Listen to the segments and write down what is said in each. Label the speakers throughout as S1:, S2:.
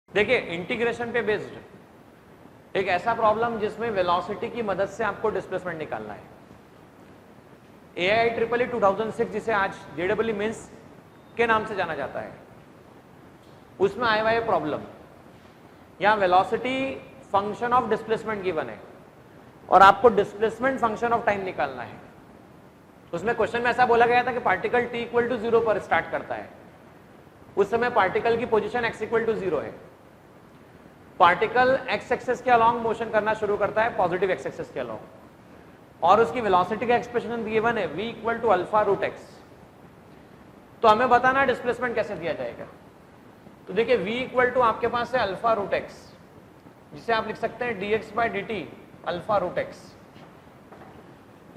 S1: देखिए इंटीग्रेशन पे बेस्ड एक ऐसा प्रॉब्लम जिसमें वेलोसिटी की मदद से आपको डिस्प्लेसमेंट निकालना है। AIEEE 2006 जिसे आज JEE मेंस के नाम से जाना जाता है, उसमें आया हुआ है प्रॉब्लम। यहां velocity function of displacement given है और आपको डिस्प्लेसमेंट फंक्शन ऑफ टाइम निकालना है। उसमें क्वेश्चन में ऐसा बोला गया था कि पार्टिकल t इक्वल टू 0 पर स्टार्ट करता है। उस समय पार्टिकल की पोजीशन x इक्वल टू 0 है। पार्टिकल x एक्सेस के अलोंग मोशन करना शुरू करता है, पॉजिटिव x एक्सेस के अलोंग, और उसकी वेलोसिटी का एक्सप्रेशन गिवन है v equal to alpha root x। तो हमें बताना डिस्प्लेसमेंट कैसे दिया जाएगा। तो देखिए v इक्वल टू आपके पास है अल्फा रूट x, जिसे आप लिख सकते हैं dx by dt alpha root x।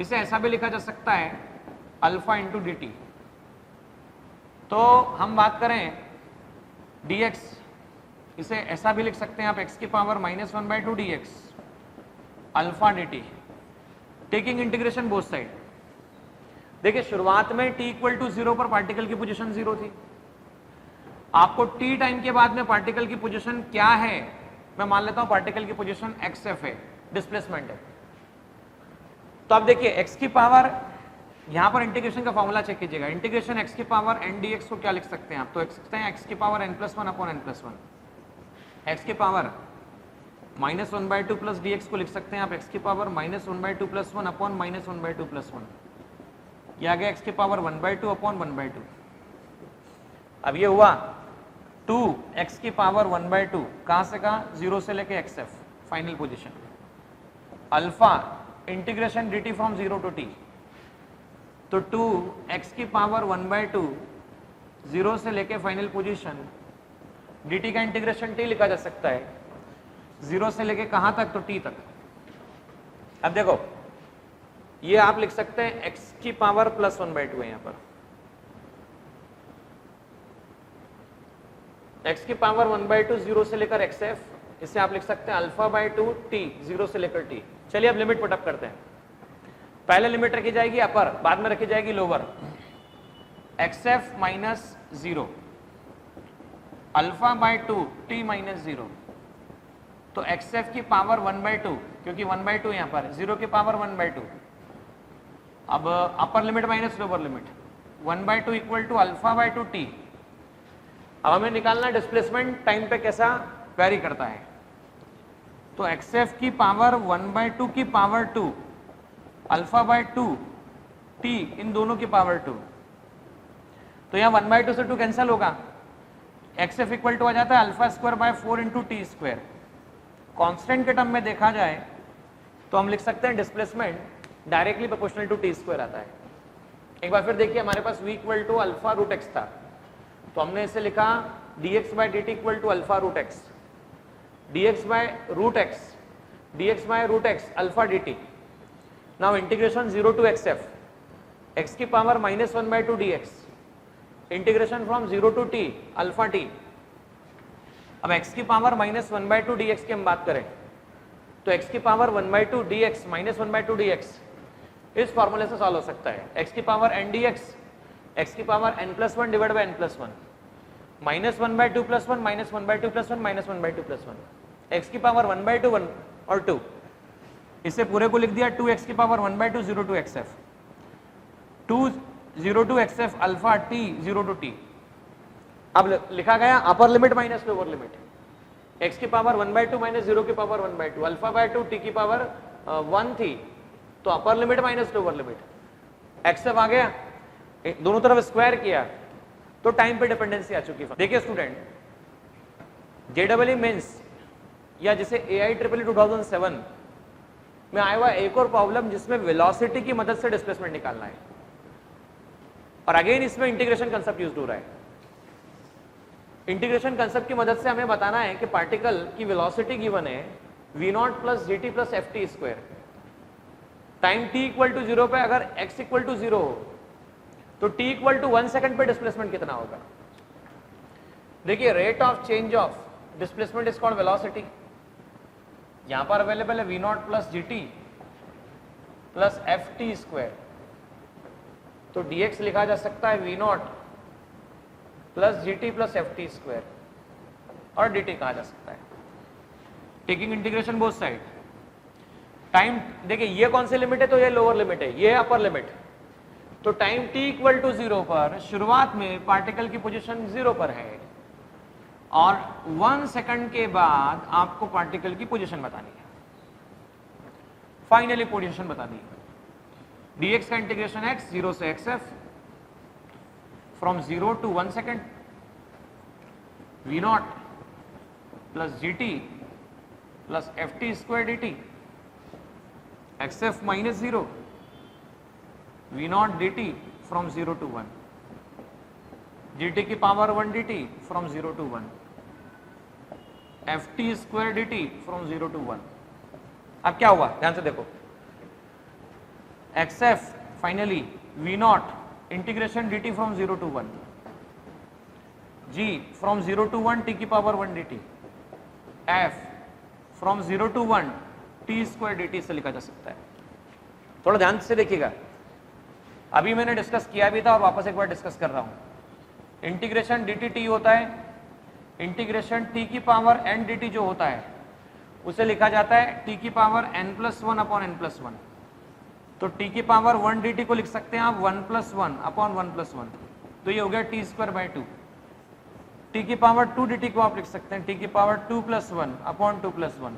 S1: इसे ऐसा भी लिखा जा सकता है अल्फा इंटू dt। तो हम बात करें dx, इसे ऐसा भी लिख सकते हैं आप x की power -1/2 dx alpha dt, taking integration both side. देखिए शुरुआत में t इक्वल टू 0 पर पार्टिकल की पोजीशन 0 थी। आपको t टाइम के बाद में पार्टिकल की पोजीशन क्या है, मैं मान लेता हूं पार्टिकल की पोजीशन xf है, डिस्प्लेसमेंट है। तो अब देखिए x की पावर, यहां पर इंटीग्रेशन का फॉर्मूला चेक कीजिएगा। इंटीग्रेशन x की पावर n dx को क्या लिख सकते हैं आप, तो लिख सकते हैं x की power n+1 upon n+1। x की पावर -1/2 प्लस dx को लिख सकते हैं आप x की पावर -1/2 प्लस 1 अपॉन -1/2 प्लस 1। ये आ गया x की पावर 1/2 अपॉन 1/2। अब ये हुआ 2x की पावर 1/2, कहां से कहां, 0 से लेके xf final position, alpha integration dt from 0 to t। तो 2x की पावर 1/2 0 से लेके फाइनल पोजीशन, dt का इंटीग्रेशन t लिखा जा सकता है 0 से लेके कहां तक, तो t तक। अब देखो ये आप लिख सकते हैं x की पावर +1/2 है, यहां पर x की पावर 1/2 0 से लेकर xf, इसे आप लिख सकते हैं अल्फा बाय 2 t 0 से लेकर t। चलिए अब लिमिट पुटअप करते हैं। पहले लिमिट रखी जाएगी अपर, बाद में रखी जाएगी lower. xf minus 0 alpha by 2 t minus 0। तो xf की पावर 1/2, क्योंकि 1/2 यहां पर 0 की पावर 1/2। अब upper limit minus lower limit, 1/2 equal to alpha by 2 t। अब हमें निकालना डिस्प्लेसमेंट टाइम पे कैसा वेरी करता है। तो xf की पावर 1/2 की पावर 2 अल्फा बाय 2 t, इन दोनों की पावर 2। तो यहाँ 1/2 से 2 कैंसिल होगा, xf इक्वल टू आ जाता है alpha square by 4 into t square. Constant के टर्म में देखा जाए तो हम लिख सकते हैं displacement directly proportional to t square आता है। एक बार फिर देखिए, हमारे पास v equal to alpha root x था, तो हमने इसे लिखा dx by dt equal to alpha root x, dx by root x, dx by root x alpha dt। Now integration 0 to xf, x की power -1/2 dx, integration from 0 to t alpha t। अब x की power -1/2 dx की हम बात करें तो x की power 1/2 dx -1/2 dx इस फॉर्मूले से सॉल्व हो सकता है। x की पावर n dx, x की power n+1 divide by n+1, -1/2 plus 1 -1/2 plus 1 -1/2 plus 1, x की पावर 1/2 1 और 2, इसे पूरे को लिख दिया 2x की power 1/2 0 to xf, 2 0 to xf alpha t 0 to t। अब लिखा गया upper limit minus lower limit, x की पावर 1/2 माइनस 0 की पावर 1/2 अल्फा बाय 2 t की पावर 1 थी, तो upper limit minus lower limit, xf आ गया, दोनों तरफ स्क्वायर किया तो टाइम पे डिपेंडेंसी आ चुकी है। देखिए स्टूडेंट, JEE मेंस या जिसे AIEEE 2007 में आया हुआ एक और प्रॉब्लम जिसमें वेलोसिटी की मदद से डिस्प्लेसमेंट निकालना है, और अगेन इसमें इंटीग्रेशन कंसेप्ट यूज हो रहा है। इंटीग्रेशन कंसेप्ट की मदद से हमें बताना है कि पार्टिकल की वेलोसिटी गिवन है v0 plus gt plus ft square. Time t equal to 0 पे अगर x इक्वल टू 0 हो तो t इक्वल टू 1 सेकंड पे डिस्प्लेसमेंट कितना होगा। देखिए rate of change of displacement is called velocity. यहां पर अवेलेबल है v0 plus gt plus ft square, तो dx लिखा जा सकता है v0 plus gt plus ft square. और dt कहा जा सकता है। Taking integration both side, time देखिए ये कौन सी लिमिट है, तो ये लोअर लिमिट है, ये अपर लिमिट। तो टाइम t इक्वल टू 0 पर शुरुआत में पार्टिकल की पोजीशन 0 पर है और 1 सेकंड के बाद आपको पार्टिकल की पोजीशन बतानी है, फाइनली पोजीशन बतानी है। dx का इंटीग्रेशन x 0 से xf from 0 to 1 second v0 plus gt plus ft square dt xf minus 0 v0 dt from 0 to 1 gt की power 1 dt from 0 to 1 ft square dt from 0 to 1। अब क्या हुआ ध्यान से देखो, xf finally v0 integration dt from 0 to 1 g from 0 to 1 t की power 1 dt f from 0 to 1 t square dt से लिखा जा सकता है। थोड़ा ध्यान से देखिएगा, अभी मैंने डिस्कस किया भी था और वापस एक बार डिस्कस कर रहा हूं। इंटीग्रेशन dt t होता है, इंटीग्रेशन t की पावर n dt जो होता है उसे लिखा जाता है t की पावर n+1 अपॉन n+1। तो t की पावर 1 dt को लिख सकते हैं आप 1+1 अपॉन 1+1, तो ये हो गया t स्क्वायर बाई 2। t की पावर 2 dt को आप लिख सकते हैं t की power 2+1 upon 2+1,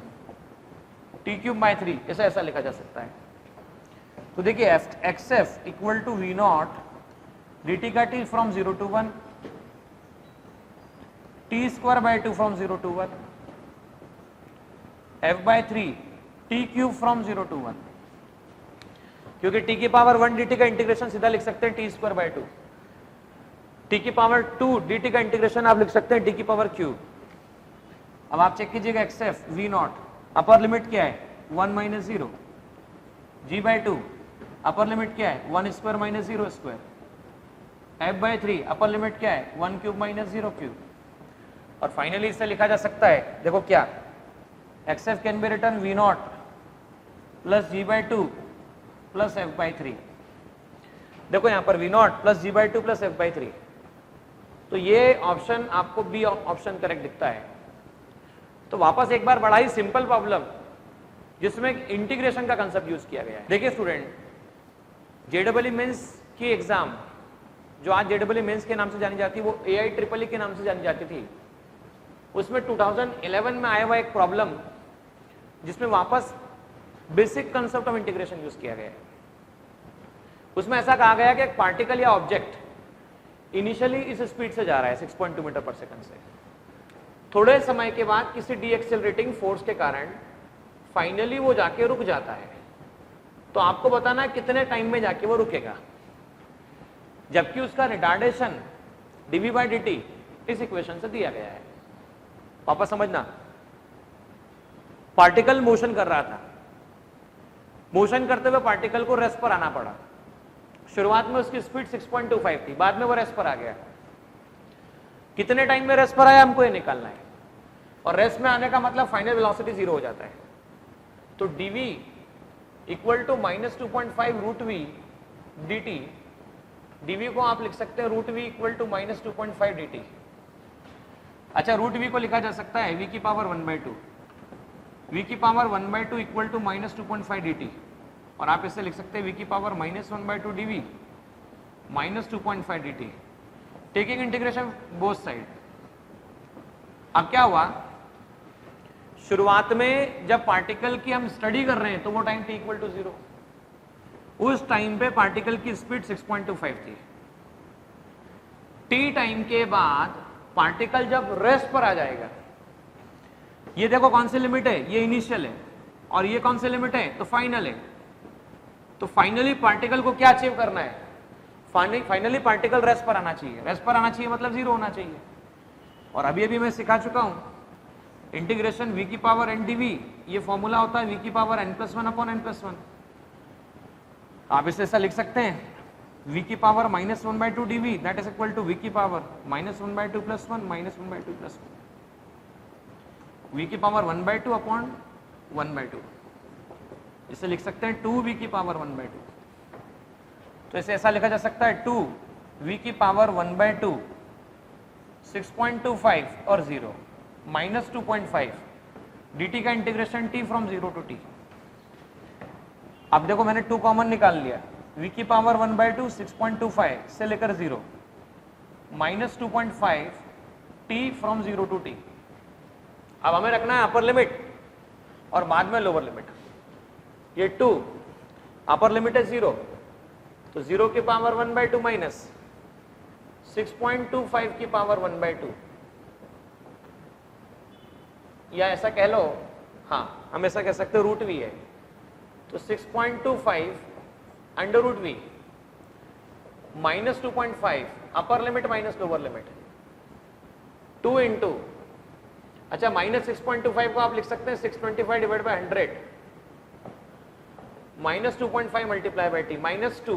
S1: t cube by 3, ऐसा ऐसा लिखा जा सकता है। तो देखिए xf equal to v0 dt का t from 0 to 1 t square by 2 from 0 to 1 f by 3 t cube from 0 to 1, क्योंकि t की पावर 1 dt का इंटीग्रेशन सीधा लिख सकते हैं t स्क्वायर बाई 2, t की पावर 2 dt का इंटीग्रेशन आप लिख सकते हैं t की पावर क्यूब। अब आप चेक कीजिएगा xf v0 अपर लिमिट क्या है 1 minus 0, g by 2 upper limit क्या है 1 square minus 0 square, f by 3 upper limit क्या है 1 क्यूब माइनस 0 क्यूब। और फाइनली इसे लिखा जा सकता है, देखो क्या xf can be return v0 plus g by 2 plus f by 3। देखो यहाँ पर v0 plus g by 2 plus f by 3, तो ये ऑप्शन आपको बी ऑप्शन करेक्ट दिखता है। तो वापस एक बार बड़ा ही सिंपल प्रॉब्लम जिसमें इंटीग्रेशन का कंसेप्ट यूज किया गया है। देखिए स्टूडेंट, जेडबल मेंस की एग्जाम जो आज जेडबल मेंस के नाम से जानी जाती है वो AI के नाम से जानी जाती थी, उसमें 2011 में आया हुआ एक प्रॉब्लम जिसमें वापस basic concept of integration use किया गया है। उसमें ऐसा कहा गया कि एक पार्टिकल या ऑब्जेक्ट इनिशियली इस स्पीड से जा रहा है 6.2 मीटर पर सेकंड से, थोड़े समय के बाद किसी डीएक्सेलरेटिंग फोर्स के कारण फाइनली वो जाके रुक जाता है। तो आपको बताना है कितने टाइम में जाके वो रुकेगा, जबकि उसका रिटार्डेशन dv बाई dt इस इक्वेशन से दिया गया है। वापस समझना, पार्टिकल मोशन कर रहा था, मोशन करते हुए पार्टिकल को रेस्ट पर आना पड़ा। शुरुआत में उसकी स्पीड 6.25 थी, बाद में वो रेस्ट पर आ गया। कितने टाइम में रेस्ट पर आया हमको ये निकालना है, और रेस्ट में आने का मतलब फाइनल वेलोसिटी 0 हो जाता है। तो dv equal to -2.5 root v dt, dv को आप लिख सकते हैं root v equal to -2.5 dt। अच्छा, रूट वी को लिखा जा सकता है v की पावर 1/2, v की पावर 1/2 इक्वल टू -2.5 dt, और आप इसे लिख सकते हैं v की power -1/2 dv -2.5 dt, taking integration both side. अब क्या हुआ, शुरुआत में जब पार्टिकल की हम स्टडी कर रहे हैं तो वो टाइम t इक्वल टू 0, उस टाइम पे पार्टिकल की स्पीड 6.25 थी। t टाइम के बाद पार्टिकल जब रेस्ट पर आ जाएगा, ये देखो कौन सी लिमिट है, ये इनिशियल है, और ये कौन सी लिमिट है, तो फाइनल है। तो फाइनली पार्टिकल को क्या अचीव करना है, फाइनली पार्टिकल रेस्ट पर आना चाहिए। रेस्ट पर आना चाहिए मतलब 0 होना चाहिए। और अभी अभी मैं सिखा चुका हूं इंटीग्रेशन v की पावर n dv, ये फॉर्मूला होता है v की पावर n+1 अपॉन n+1। आप इसे ऐसा लिख सकते हैं v की power -1/2 dv that is equal to v की पावर -1/2 + 1 -1/2 + 1, v की पावर 1/2 अपॉन 1/2, इसे लिख सकते हैं 2v की पावर 1/2। तो इसे ऐसा लिखा जा सकता है 2v की पावर 1/2 6.25 और 0, माइनस 2.5 dt का integration t from 0 to t। अब देखो मैंने 2 कॉमन निकाल लिया, v की पावर 1/2 6.25 से लेकर 0 minus 2.5 t from 0 to t। अब हमें रखना है अपर लिमिट और बाद में लोअर लिमिट। ये 2 अपर लिमिट है 0, तो 0 की पावर 1/2 माइनस 6.25 की पावर 1/2, या ऐसा कह लो, हाँ हम ऐसा कह सकते हो रूट वी है, तो 6.25 under root V minus 2.5 upper limit minus lower limit 2 into, अच्छा माइनस 6.25 को आप लिख सकते हैं 625 divide by 100 minus 2.5 multiply by T, minus 2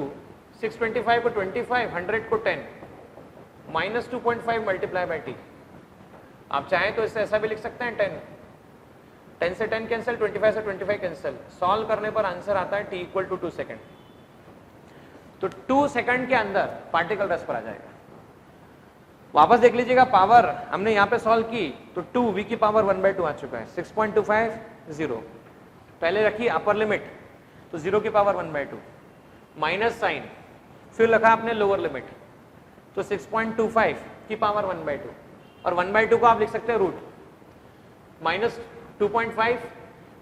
S1: 625 को 25 100 को 10 माइनस 2.5 मल्टीप्लाई बाई टी। आप चाहें तो इससे ऐसा भी लिख सकते हैं 10 से 10 कैंसिल, 25 से 25 कैंसिल, सॉल्व करने पर आंसर आता है t इक्वल टू 2 सेकेंड। तो 2 सेकंड के अंदर पार्टिकल रेस्ट पर आ जाएगा। वापस देख लीजिएगा, पावर हमने यहां पे सॉल्व की तो 2 v की पावर 1/2 आ चुका है, 6.25 0, पहले रखी अपर लिमिट तो 0 की पावर 1/2 माइनस साइन, फिर रखा आपने लोअर लिमिट तो 6.25 की पावर 1/2, और 1/2 को आप लिख सकते हैं रूट, माइनस 2.5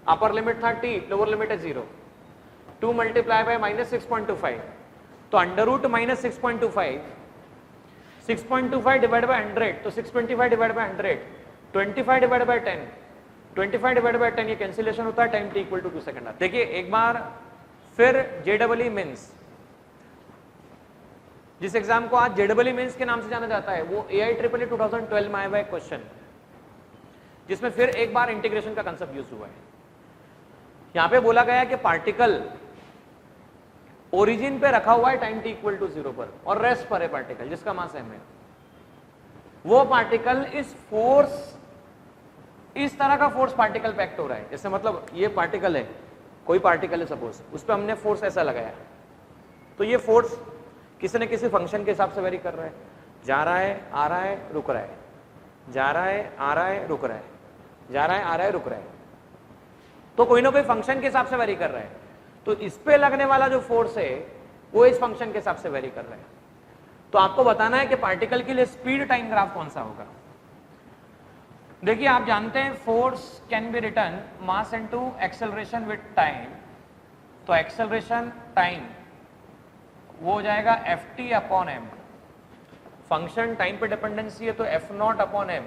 S1: अपर लिमिट था t, लोअर लिमिट है 0, 2 मल्टीप्लाई बाय माइनस 6.25, तो under root minus 6.25 divide by 100 तो 625 divide by 100, 25 divide by 10, 25 divide by 10, ये कैंसिलेशन होता है, time t equal to 2 second. देखिए एक बार फिर JEE मीन्स, जिस एग्जाम को आज JEE मीन्स के नाम से जाना जाता है, वो AIEEE 2012 में आया हुआ एक क्वेश्चन, जिसमें फिर एक बार इंटीग्रेशन का कंसेप्ट यूज हुआ है। यहां पे बोला गया कि पार्टिकल ओरिजिन पे रखा हुआ है टाइम t इक्वल टू 0 पर, और रेस्ट पर है पार्टिकल जिसका मास m है। वो पार्टिकल इस फोर्स, इस तरह का फोर्स पार्टिकल पे एक्ट हो रहा है, जैसे मतलब ये पार्टिकल है, कोई पार्टिकल है सपोज, उस पर हमने फोर्स ऐसा लगाया, तो ये फोर्स किसी न किसी फंक्शन के हिसाब से वेरी कर रहा है, जा रहा है आ रहा है रुक रहा है, जा रहा है आ रहा है रुक रहा है, जा रहा है आ रहा है रुक रहा है, तो कोई ना कोई फंक्शन के हिसाब से वेरी कर रहा है। तो इस पे लगने वाला जो फोर्स है वो इस फंक्शन के हिसाब से वेरी कर रहा है। तो आपको बताना है कि पार्टिकल के लिए स्पीड टाइम ग्राफ कौन सा होगा। देखिए आप जानते हैं force can be written mass into acceleration with time, तो एक्सेलरेशन टाइम वो हो जाएगा ft upon m, function time पे डिपेंडेंसी है तो f0 अपॉन m,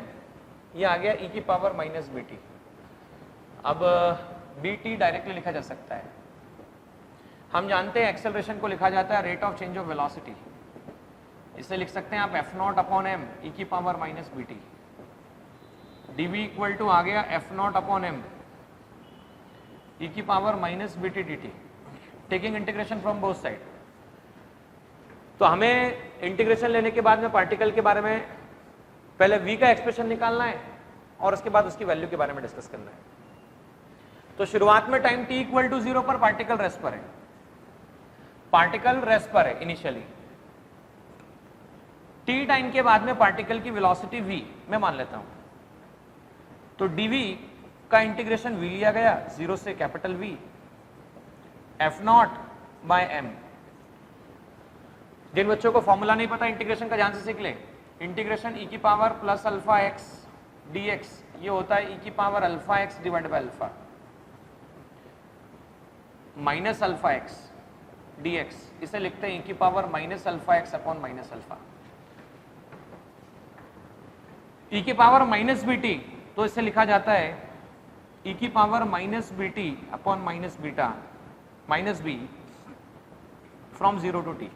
S1: ये आ गया e की पावर माइनस bt। अब bt डायरेक्टली लिखा जा सकता है, हम जानते हैं एक्सेलरेशन को लिखा जाता है rate of change of velocity, इसे लिख सकते हैं आप f0 अपॉन m e की power minus bt, dv equal to आ गया f0 अपॉन m e की power minus bt dt, taking integration from both side. तो हमें इंटीग्रेशन लेने के बाद में पार्टिकल के बारे में पहले v का एक्सप्रेशन निकालना है और उसके बाद उसकी वैल्यू के बारे में डिस्कस करना है। तो शुरुआत में टाइम t इक्वल टू 0 पर पार्टिकल रेस्ट पर है, पार्टिकल रेस्ट पर है इनिशियली, t टाइम के बाद में पार्टिकल की वेलोसिटी v मैं मान लेता हूं, तो dv का इंटीग्रेशन v लिया गया 0 से capital V f0 by m। जिन बच्चों को फॉर्मूला नहीं पता इंटीग्रेशन का ध्यान से सीख ले, इंटीग्रेशन e की power plus alpha x dx, ये होता है e की power alpha x divide by alpha minus alpha x dx, इसे लिखते हैं e की power minus alpha x upon minus alpha. e की पावर माइनस bt, तो इसे लिखा जाता है e की power minus bt upon minus beta minus b from 0 to t।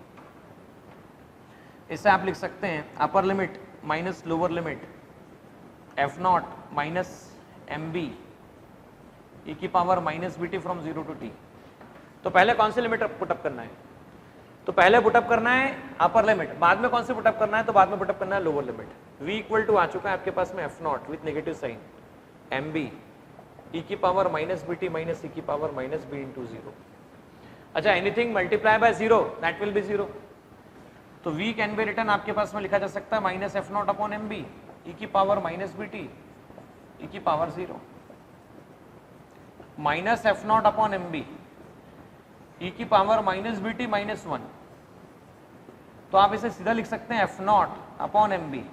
S1: इसे आप लिख सकते हैं upper limit minus lower limit f0 minus mb e की power minus bt from 0 to t। तो पहले कौन सी लिमिट पुटअप करना है, तो पहले पुटअप करना है अपर लिमिट, बाद में कौन सी पुटअप करना है, तो बाद में पुटअप करना है lower limit. v equal to आ चुका है आपके पास में f0 with negative sign mb e की power minus bt minus e की पावर माइनस b इंटू 0। अच्छा, anything multiply by 0 that will be 0, तो v कैन बी रिटन आपके पास में लिखा जा सकता है minus f0 upon mb e की पावर माइनस bt e की power 0 minus F not upon M B E की power minus B T minus 1। तो आप इसे सीधा लिख सकते हैं F not upon M B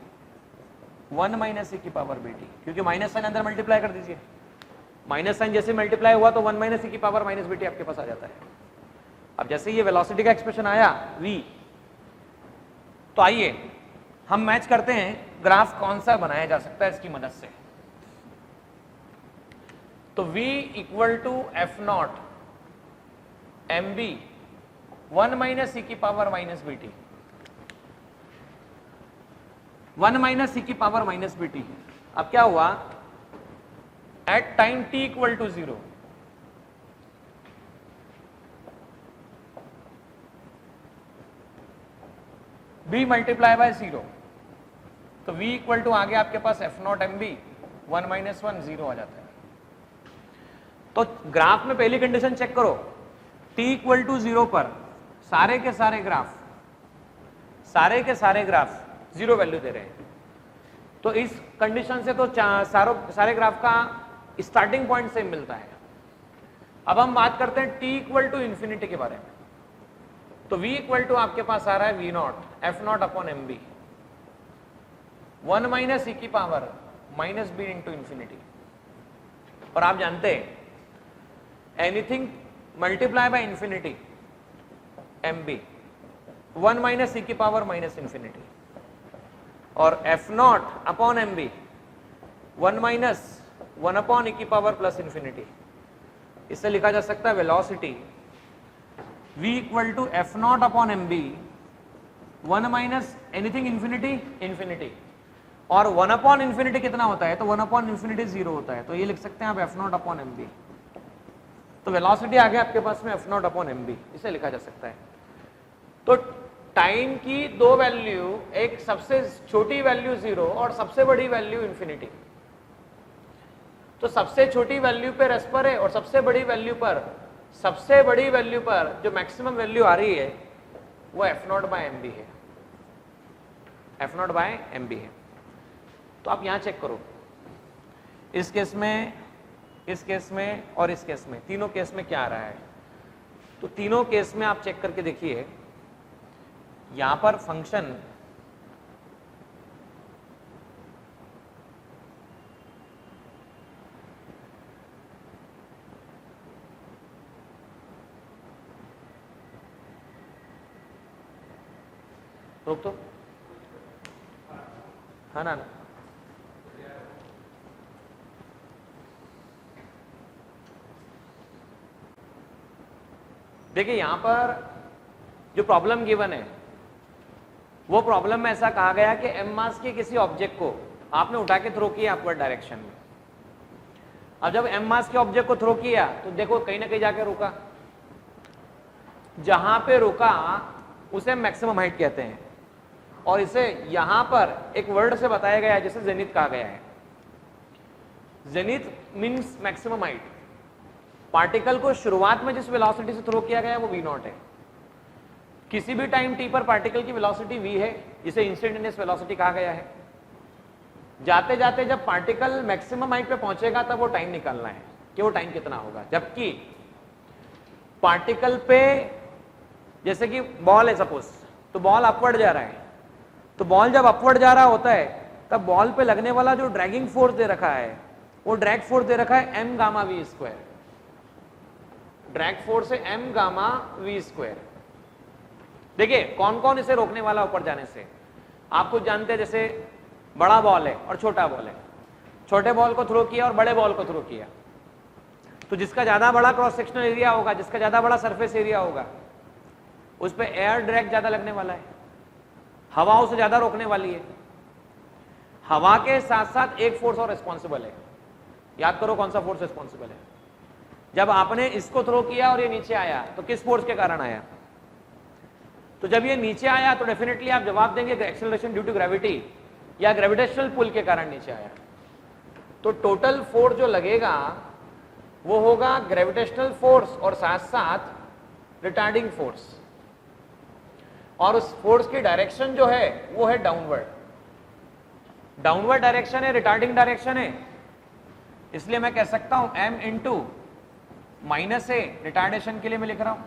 S1: 1 minus E की पावर बी टी, क्योंकि माइनस साइन अंदर मल्टीप्लाई कर दीजिए, माइनस साइन जैसे मल्टीप्लाई हुआ तो 1 माइनस ई की पावर माइनस बी टी आपके पास आ जाता है। अब जैसे ये वेलोसिटी का एक्सप्रेशन आया v, तो आइए हम मैच करते हैं ग्राफ कौन सा बनाया जा सकता है इसकी मदद से। तो v equal to F not M B 1 minus E की power minus B T, 1 minus E की पावर माइनस बी टी। अब क्या हुआ, at time t equal to 0 b multiply by 0, तो v इक्वल टू आगे आपके पास F not M B 1 minus 1 0 आ जाता है। तो ग्राफ में पहली कंडीशन चेक करो, t इक्वल टू 0 पर सारे के सारे ग्राफ 0 वैल्यू दे रहे हैं। तो इस कंडीशन से तो सारे ग्राफ का स्टार्टिंग पॉइंट सेम मिलता है। अब हम बात करते हैं t इक्वल टू इंफिनिटी के बारे में। तो v इक्वल टू आपके पास आ रहा है v not F not upon M B 1 minus E की power minus B into infinity. और आप जानते हैं anything multiply by infinity M B 1 minus E की पावर माइनस इंफिनिटी, और F not upon M B 1 minus 1 upon E की power plus infinity. इससे लिखा जा सकता है velocity v equal to F not upon M B 1 minus anything infinity infinity, और 1 upon infinity कितना होता है, तो 1 अपॉन इंफिनिटी 0 होता है। तो ये लिख सकते हैं आप F not upon M B. तो वेलोसिटी आ गया आपके पास में F not upon M B, इसे लिखा जा सकता है। तो टाइम की दो वैल्यू, एक सबसे छोटी वैल्यू 0 और सबसे बड़ी वैल्यू इंफिनिटी। तो सबसे छोटी वैल्यू पे रेस्पर है और सबसे बड़ी वैल्यू पर जो मैक्सिमम वैल्यू आ रही है वो F not by M B है, F not by M B है। तो आप यहां चेक करो, इस केस में, इस केस में और इस केस में, तीनों केस में क्या आ रहा है। तो तीनों केस में आप चेक करके देखिए, यहां पर फंक्शन रोक तो, हाँ ना, देखिए यहां पर जो प्रॉब्लम गिवन है वो प्रॉब्लम में ऐसा कहा गया कि एम मास के किसी ऑब्जेक्ट को आपने उठा के थ्रो किया अपवर्ड डायरेक्शन में। अब जब एम मास के ऑब्जेक्ट को थ्रो किया तो देखो कहीं ना कहीं जाके रुका, जहां पे रुका उसे मैक्सिमम हाइट कहते हैं, और इसे यहां पर एक वर्ड से बताया गया है जिसे जेनिथ कहा गया है। Zenith means maximum height. Particle को शुरुआत में जिस वेलोसिटी से थ्रो किया गया है वो v नॉट है। किसी भी टाइम t पर पार्टिकल की वेलोसिटी v है, जिसे इंस्टेंटेनियस वेलोसिटी कहा गया है। जाते जाते जब पार्टिकल मैक्सिमम हाइट पे पहुंचेगा तब वो टाइम निकालना है कि वो टाइम कितना होगा। जबकि पार्टिकल पे, जैसे कि बॉल है सपोज, तो बॉल अपवर्ड जा रहा है, तो बॉल जब अपवर्ड जा रहा होता है तब बॉल पे लगने वाला जो ड्रैगिंग फोर्स दे रखा है वो ड्रैग फोर्स दे रखा है m gamma v square. Drag force है m गामा v स्क्वायर। देखिए कौन कौन इसे रोकने वाला ऊपर जाने से, आप कुछ जानते हैं, जैसे बड़ा बॉल है और छोटा बॉल है, छोटे बॉल को थ्रो किया और बड़े बॉल को थ्रो किया, तो जिसका ज्यादा बड़ा क्रॉस सेक्शनल एरिया होगा, जिसका ज्यादा बड़ा सरफेस एरिया होगा, उस पर एयर ड्रैग ज्यादा लगने वाला है, हवा उसे ज्यादा रोकने वाली है। हवा के साथ साथ एक फोर्स और रिस्पॉन्सिबल है, याद करो कौन सा फोर्स रिस्पॉन्सिबल है। जब आपने इसको थ्रो किया और ये नीचे आया तो किस फोर्स के कारण आया, तो जब ये नीचे आया तो डेफिनेटली आप जवाब देंगे एक्सेलरेशन ड्यू टू ग्रेविटी या ग्रेविटेशनल पुल के कारण नीचे आया। तो टोटल फोर्स जो लगेगा वो होगा ग्रेविटेशनल फोर्स और साथ साथ रिटार्डिंग फोर्स, और उस फोर्स की डायरेक्शन जो है वो है डाउनवर्ड। डाउनवर्ड डायरेक्शन है, रिटार्डिंग डायरेक्शन है, इसलिए मैं कह सकता हूं m इंटू माइनस ए, रिटार्डेशन के लिए मैं लिख रहा हूं,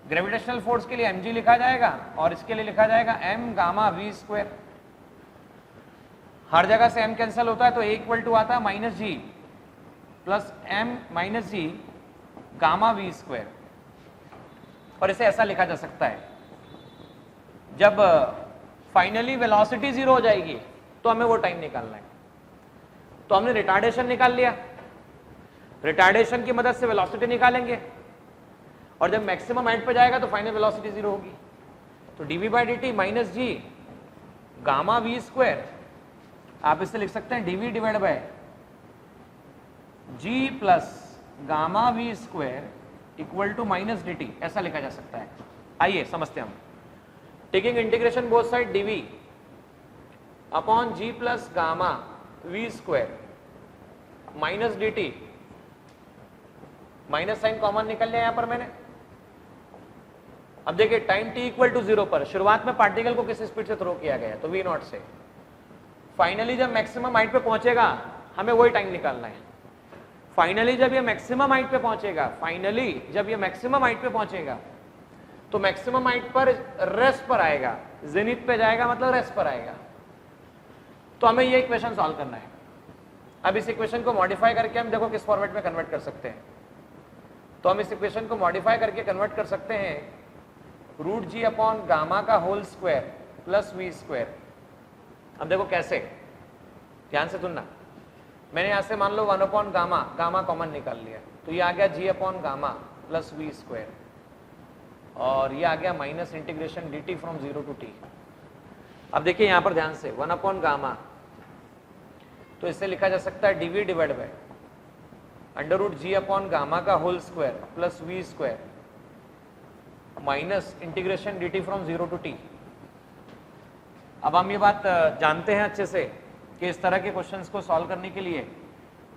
S1: ग्रेविटेशनल फोर्स के लिए mg लिखा जाएगा और इसके लिए लिखा जाएगा m गामा v स्क्वायर। हर जगह से m कैंसिल होता है तो a इक्वल टू आता है minus G plus m minus G gamma v square. और इसे ऐसा लिखा जा सकता है, जब फाइनली वेलोसिटी जीरो हो जाएगी तो हमें वो टाइम निकालना है। तो हमने रिटार्डेशन निकाल लिया, रिटार्डेशन की मदद से वेलोसिटी निकालेंगे और जब मैक्सिमम हाइट पे जाएगा तो फाइनल वेलोसिटी जीरो होगी। तो dv by dt minus G gamma v square, आप इससे लिख सकते हैं dv divide by g plus gamma v square equal to minus dt, ऐसा लिखा जा सकता है। आइए समझते हैं हम। Taking integration both side dv upon g plus gamma v square minus dt, minus sign common निकल लिया यहां पर मैंने। अब देखिए टाइम t इक्वल टू 0 पर शुरुआत में पार्टिकल को किस स्पीड से थ्रो किया गया है, तो v नॉट से। फाइनली जब मैक्सिमम हाइट पे पहुंचेगा हमें वही टाइम निकालना है। फाइनली जब ये मैक्सिमम हाइट पे पहुंचेगा, फाइनली जब ये मैक्सिमम हाइट पे पहुंचेगा तो मैक्सिमम हाइट पर रेस्ट पर आएगा, जेनिथ पे जाएगा मतलब रेस्ट पर आएगा। तो हमें ये इक्वेशन सॉल्व करना है। अब इस इक्वेशन को मॉडिफाई करके हम देखो किस फॉर्मेट में कन्वर्ट कर सकते हैं। तो हम इस इक्वेशन को मॉडिफाई करके कन्वर्ट कर सकते हैं रूट जी अपॉन गामा का whole square plus V square. अब देखो कैसे, ध्यान से सुनना। मैंने यहां से मान लो 1 अपॉन गामा, गामा कॉमन निकाल लिया तो ये आ गया G upon gamma plus V square और ये आ गया minus integration dt from 0 to t। अब देखिए यहां पर ध्यान से 1 अपॉन गामा, तो इससे लिखा जा सकता है dv divide by under root G upon gamma का whole square plus V square minus integration dt from 0 to t। अब हम ये बात जानते हैं अच्छे से कि इस तरह के क्वेश्चंस को सॉल्व करने के लिए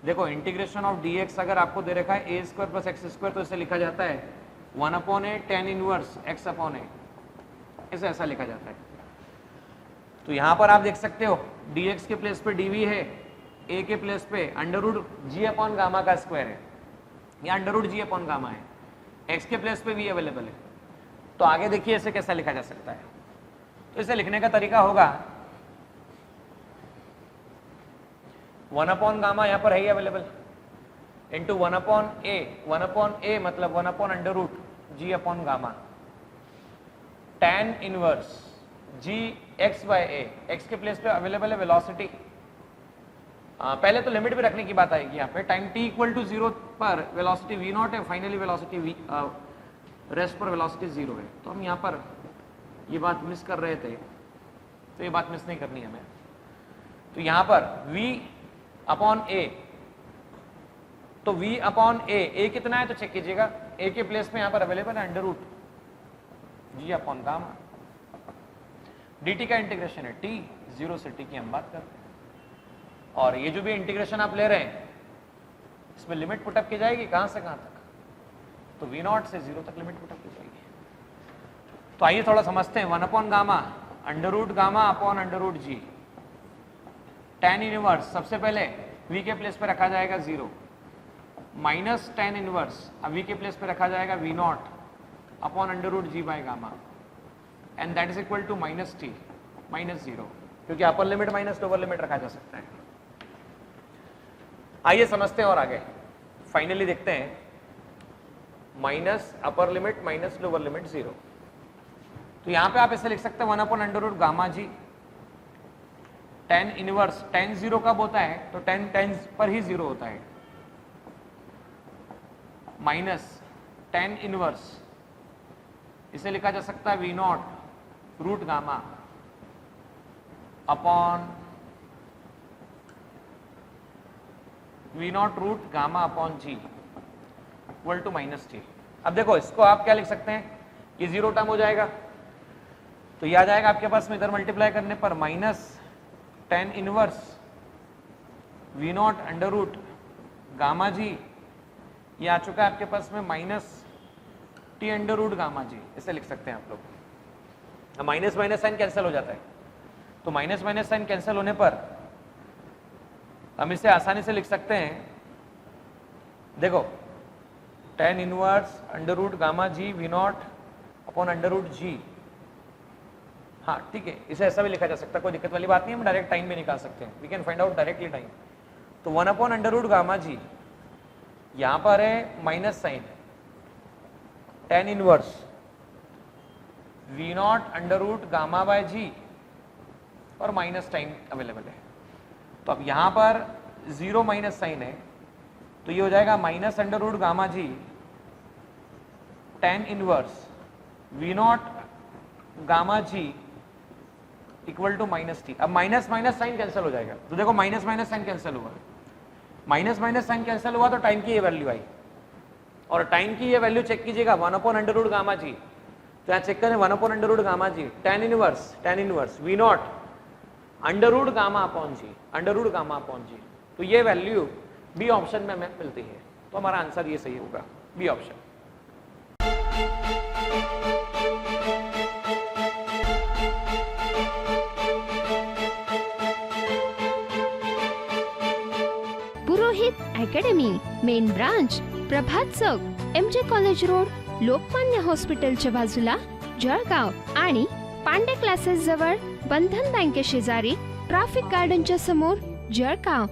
S1: देखो इंटीग्रेशन ऑफ dx अगर आपको दे रखा है a square plus x square तो इसे लिखा जाता है 1 अपॉन ए टेन इनवर्स x अपॉन ए, इसे ऐसा लिखा जाता है। तो यहां पर आप देख सकते हो dx के प्लेस पे dv है, a के प्लेस पे under root G upon gamma का स्क्वायर है या under root G upon gamma है, x के प्लेस पे v अवेलेबल है। तो आगे देखिए इसे कैसा लिखा जा सकता है। तो इसे लिखने का तरीका होगा 1 अपॉन गामा यहां पर है ही अवेलेबल इंटू 1 अपॉन ए मतलब 1 upon under root G upon gamma tan inverse जी एक्स बाय ए, एक्स के प्लेस पे अवेलेबल है वेलोसिटी। पहले तो लिमिट भी रखने की बात आएगी यहाँ पे। टाइम t इक्वल टू 0 पर वेलोसिटी v नॉट है, फाइनली वेलोसिटी v रेस्ट पर वेलोसिटी 0 है। तो हम यहाँ पर ये बात मिस कर रहे थे, तो ये बात मिस नहीं करनी है हमें। तो यहाँ पर v अपॉन ए, तो v अपॉन ए कितना है तो चेक कीजिएगा, a के प्लेस में यहाँ पर अवेलेबल है under root G upon gamma, dt का इंटीग्रेशन है t 0 से t की हम बात करते हैं। और ये जो भी इंटीग्रेशन आप ले रहे हैं इसमें लिमिट पुटअप की जाएगी कहां से कहां तक, तो v नॉट से 0 तक लिमिट पुटअप की जाएगी। तो आइए थोड़ा समझते हैं। 1 upon gamma under root gamma upon under root G, tan inverse सबसे पहले v के प्लेस पे रखा जाएगा 0 माइनस tan इनवर्स, अब v के प्लेस पे रखा जाएगा v not upon under root G by gamma and that is equal to minus t minus 0, क्योंकि upper limit minus lower limit रखा जा सकता है। आइए समझते हैं और आगे फाइनली देखते हैं माइनस अपर लिमिट माइनस लोअर लिमिट 0। तो यहां पे आप इसे लिख सकते हैं 1 upon under root gamma G tan inverse, tan 0 कब होता है तो tan पर ही 0 होता है, माइनस tan इनवर्स, इसे लिखा जा सकता है v naught root gamma upon v naught root gamma upon G equal to minus t। अब देखो इसको आप क्या लिख सकते हैं, ये 0 टर्म हो जाएगा तो ये आ जाएगा आपके पास में इधर मल्टीप्लाई करने पर minus tan inverse v not under root gamma G, ये आ चुका है आपके पास में minus t under root gamma G, इसे लिख सकते हैं आप लोग। माइनस माइनस साइन कैंसिल हो जाता है, तो माइनस माइनस साइन कैंसिल होने पर हम इसे आसानी से लिख सकते हैं, देखो tan inverse under root gamma G V not upon under root G. हाँ ठीक है, इसे ऐसा भी लिखा जा सकता है, कोई दिक्कत वाली बात नहीं है, हम डायरेक्ट टाइम भी निकाल सकते हैं, we can find out directly time. तो 1 upon under root gamma G, यहां पर है minus sign, tan inverse V not under root gamma by G और माइनस टाइम अवेलेबल है। तो अब यहां पर 0 माइनस साइन है, तो ये हो जाएगा minus under root gamma G tan inverse V naught gamma G equal to minus T. अब माइनस माइनस साइन कैंसिल हो जाएगा, तो देखो माइनस माइनस साइन कैंसिल हुआ, माइनस माइनस साइन कैंसिल हुआ तो टाइम की ये वैल्यू आई, और टाइम की ये वैल्यू चेक कीजिएगा 1 upon under root gamma G. तो यहाँ चेक करें 1 upon under root gamma G, tan inverse V not under root gamma upon G, under root gamma upon G. तो ये वैल्यू बी ऑप्शन में हमें मिलती है, तो हमारा आंसर ये सही होगा, बी ऑप्शन।
S2: पुरोहित अकॅडमी, मेन ब्रांच प्रभात चौक, MJ कॉलेज रोड, लोकमान्य हॉस्पिटलच्या बाजूला, जळगाव आणि पांडे क्लासेस जवळ, बंधन बँके शेजारी, ट्रॅफिक गार्डनच्या समोर, जळगाव।